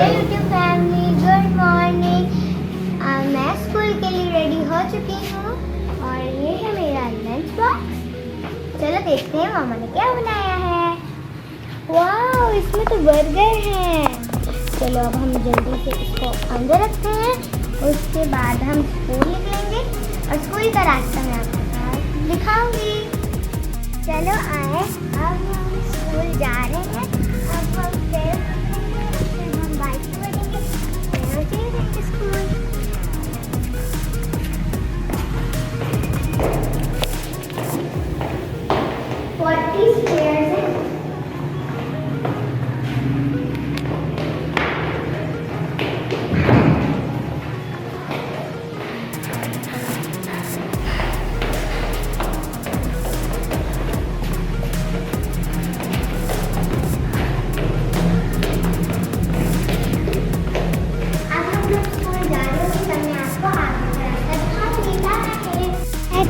YouTube family, good morning. मैं school के लिए रेडी हो चुकी हूँ और ये है मेरा लंच बॉक्स। चलो देखते हैं मामा ने क्या बनाया है। वाह, इसमें तो बर्गर है। चलो अब हम जल्दी से इसको अंदर रखते हैं, उसके बाद हम स्कूल निकलेंगे और स्कूल का रास्ता मैं आपको दिखाऊंगी। चलो आए, अब हम स्कूल जा रहे हैं। अब हम फिर हम बाइक पे बैठेंगे, यहाँ से जाएंगे स्कूल।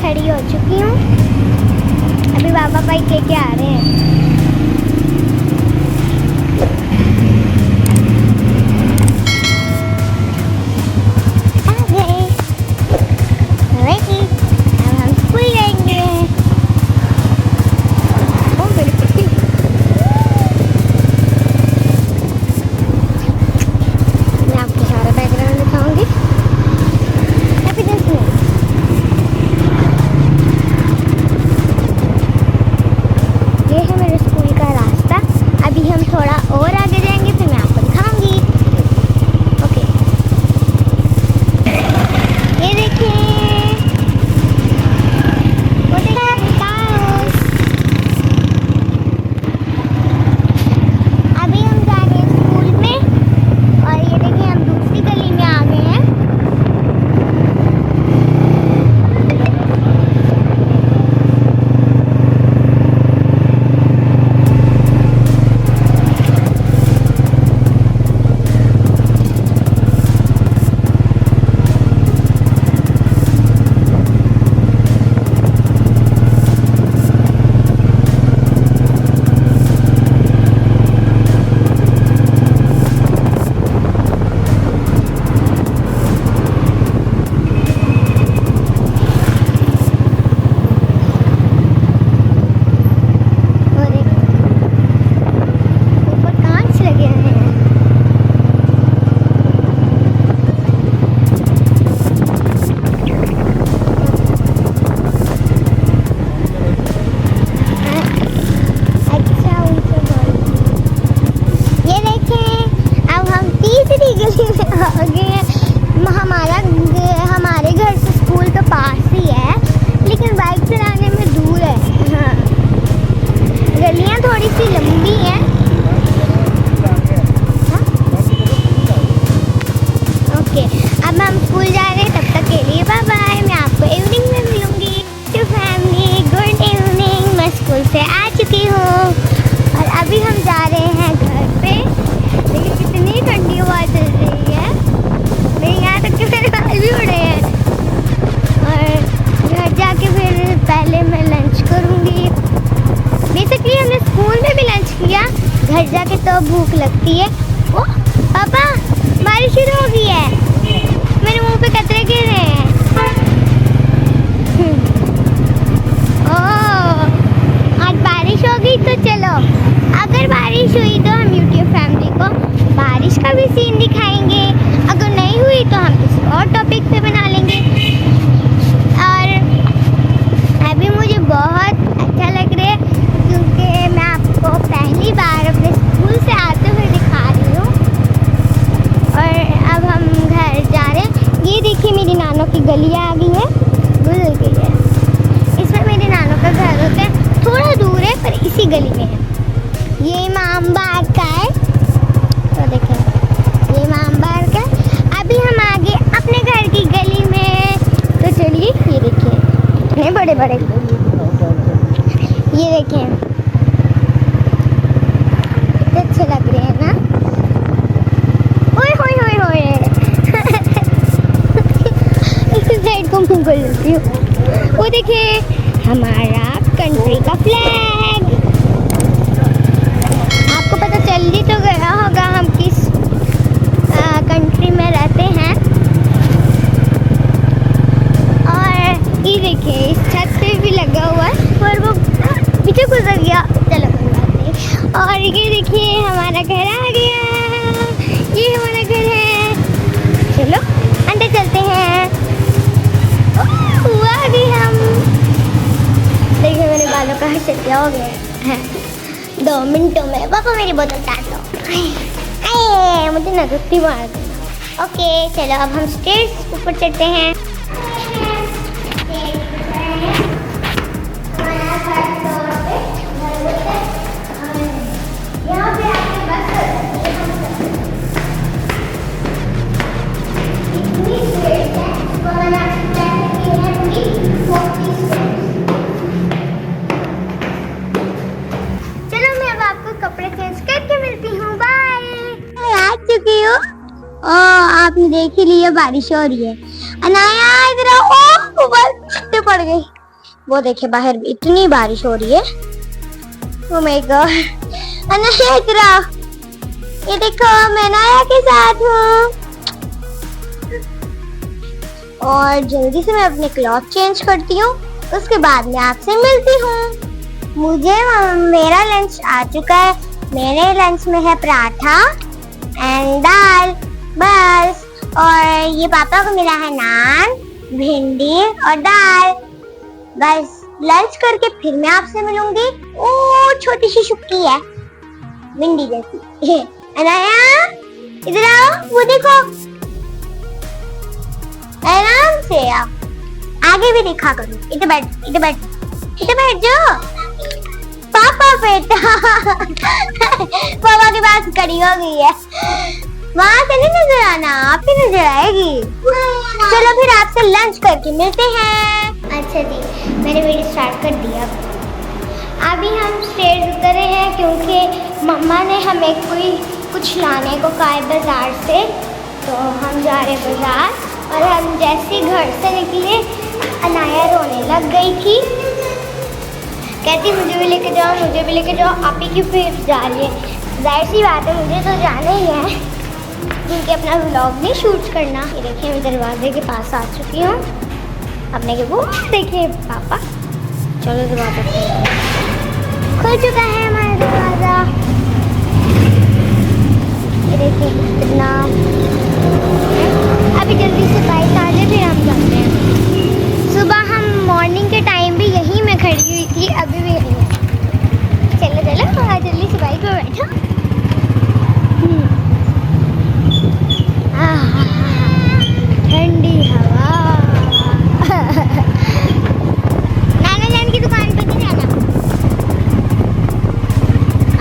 खड़ी हो चुकी हूँ, अभी बाबा भाई के आ रहे हैं। हमारे घर से स्कूल तो पास ही है, लेकिन बाइक चलाने में दूर है। हाँ, गलियाँ थोड़ी सी लंबी हैं। हाँ? ओके, अब हम स्कूल जा रहे हैं, तब तक के लिए बाय बाय। मैं आपको इवनिंग में मिलूंगी। To family, good evening. मैं स्कूल से आ चुकी हूँ और अभी हम जा रहे हैं घर पे। लेकिन कितनी ठंडी हवा चल रही है, मेरे यहाँ तक के मेरे बाल भी उड़े हैं। और घर जाके फिर पहले मैं लंच करूँगी। बेसिकली हमने स्कूल में भी लंच किया, घर जाके तो भूख लगती है। ओ पापा, बारिश शुरू हो गई है, मेरे मुंह पे कतरे गिर रहे हैं। ओह, आज बारिश हो गई तो चलो, अगर बारिश हुई तो हम यूट्यूब फैमिली को बारिश का भी सीन दिखाएंगे, अगर नहीं हुई तो हम किसी और टॉपिक पे बना लेंगे। और अभी मुझे बहुत अच्छा लग रहा है क्योंकि मैं आपको पहली बार अपने स्कूल से आते हुए दिखा रही हूँ। और अब हम घर जा रहे हैं। ये देखिए, मेरी नानों की गली आ गई है, गुजर गई है। इसमें मेरे नानों का घर होता है, थोड़ा दूर है पर इसी गली में है। ये इमाम बाग का है, तो देखें ये इमाम बाग का। अभी हम आगे अपने घर की गली में, तो चलिए। ये देखिए कितने बड़े बड़े, ये देखें कितने अच्छे लग रहे हैं ना। ओए होए होए होए इस साइड को मुँह कर लेती हूँ। वो देखिए हमारा कंट्री का फ्लैग। आपको पता चल ही तो गया होगा हम किस देखिए हमारा घर आ गया। ये हमारा घर है। चलो अंदर चलते हैं। ओह, आ गए हम। देखिए मेरे बालों का हर्षिया हो गया है 2 मिनटों में। पापा मेरी बोतल काट लो। अरे मुझे ना गुस्ती मार देना। ओके चलो अब हम स्टेयर्स ऊपर चढ़ते हैं। यहाँ पे आपके बस इतनी स्टेयर्स है, तो मैंने आपको चढ़ने की है पूरी 40 स्टेयर्स। चलो मैं अब आपको कपड़े चेंज करके मिलती हूँ। बाय। आ चुकी हूँ। आपने देख ही लिया बारिश हो रही है। अनाया इधर आओ। ऊपर पड़ गई। वो देखे बाहर इतनी बारिश हो रही है। Oh my God. अनाया इधर आओ। ये देखो मैं अनाया के साथ हूँ। और जल्दी से मैं अपने क्लॉथ चेंज करती हूँ, उसके बाद मैं आपसे मिलती हूँ। मुझे मेरा लंच आ चुका है। मेरे लंच में है पराठा एंड दाल बस। और ये पापा को मिला है नान, भिंडी और दाल बस। लंच करके फिर मैं आपसे मिलूंगी। ओ छोटी सी शुक्की है भिंडी जैसी। अनाया इधर आओ। वो देखो आराम से आप आगे भी देखा करो। इधर बैठ इधर बैठ इधर बैठ जाओ। पापा बेटा पापा के पास खड़ी हो गई है। वहां से नहीं नजर आना, आप ही नजर आएगी। चलो फिर आपसे लंच करके मिलते हैं। अच्छा जी मैंने वीडियो स्टार्ट कर दिया। अभी हम स्टेयर्स उतरे हैं क्योंकि मम्मा ने हमें कुछ लाने को कहा है बाजार से, तो हम जा रहे हैं बाजार। और हम जैसे घर से निकले अनाया रोने लग गई थी। कहती मुझे भी लेके जाओ, मुझे भी लेके जाओ। आप ही क्यों फिर जा रही है? जाहिर सी बात है मुझे तो जाना ही है, क्योंकि अपना व्लॉग नहीं शूट करना। ये देखिए मैं दरवाजे के पास आ चुकी हूँ अपने के। वो देखिए पापा। चलो दरवाजा खुल चुका है हमारा दरवाज़ा। ये देखिए कितना। अभी जल्दी से बाइक आ जाए फिर हम जाते हैं। सुबह हम मॉर्निंग के टाइम भी यहीं में खड़ी हुई थी, अभी भी यहीं है। चलो चलो जल्दी से बाइक पर बैठो। ठंडी हवा। नाना जान की दुकान पे नहीं जाना,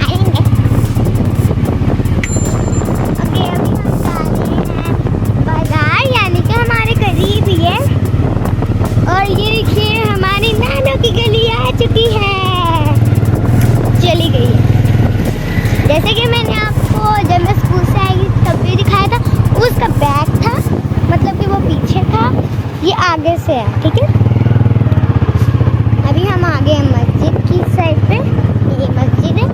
आएंगे। ओके अभी हम जा रहे हैं बाजार, यानी कि हमारे करीब ही है। और ये देखिए हमारी नानों की गली आ चुकी है, चली गई है। जैसे कि मैंने आपको जब मैं स्कूल से आई तब भी दिखाया था, उसका बैग था, मतलब कि वो पीछे था, ये आगे से है। ठीक है अभी हम आ गए हैं मस्जिद की साइड पे। ये मस्जिद है।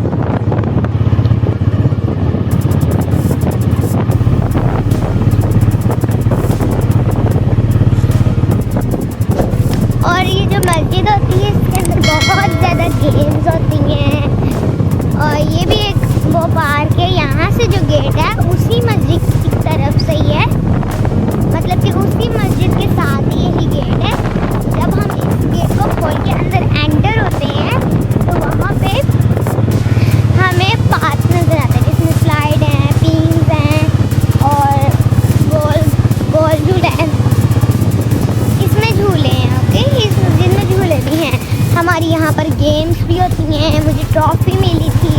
और ये जो मस्जिद होती है इसके अंदर बहुत ज़्यादा गेम्स होती हैं। और ये भी एक वो पार्क है। यहाँ से जो गेट है उसी मस्जिद की तरफ से ही है, मतलब कि उसी मस्जिद के साथ ही यही गेट है। जब हम इस गेट को खोल के अंदर एंटर होते हैं तो वहाँ पे हमें पार्क नज़र आता है, जिसमें स्लाइड हैं, बीम्स हैं और गोल झूले हैं। इसमें झूले हैं। ओके इस मस्जिद में झूले भी हैं। हमारी यहाँ पर गेम्स भी होती हैं। मुझे ट्रॉफी मिली थी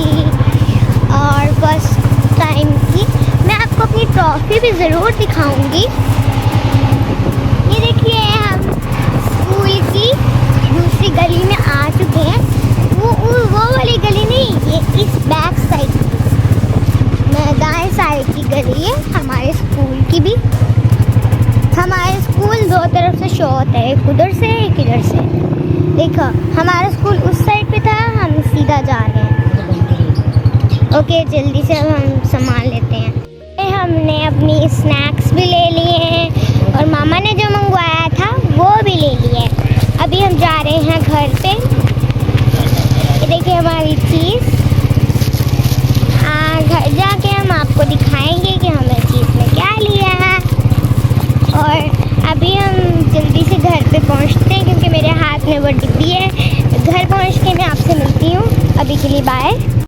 और फर्स्ट टाइम की। मैं आपको अपनी ट्रॉफी भी ज़रूर दिखाऊंगी। ये देखिए हम स्कूल की दूसरी गली में आ चुके हैं। वो वाली गली नहीं, ये इस बैक साइड में दाएं साइड की गली है हमारे स्कूल की भी। हमारे स्कूल दो तरफ से शो होता है, एक उधर से एक इधर से। देखो हमारा स्कूल उस साइड पे था, हम सीधा जा रहे हैं। ओके जल्दी से हम सामान लेते हैं। हमने अपनी स्नैक्स भी ले लिए हैं और मामा ने जो मंगवाया था वो भी ले लिए। अभी हम जा रहे हैं घर पे। ये देखिए हमारी चीज़ पे पहुंचते हैं क्योंकि मेरे हाथ में वो डिब्बी है। घर पहुंच के मैं आपसे मिलती हूँ। अभी के लिए बाय।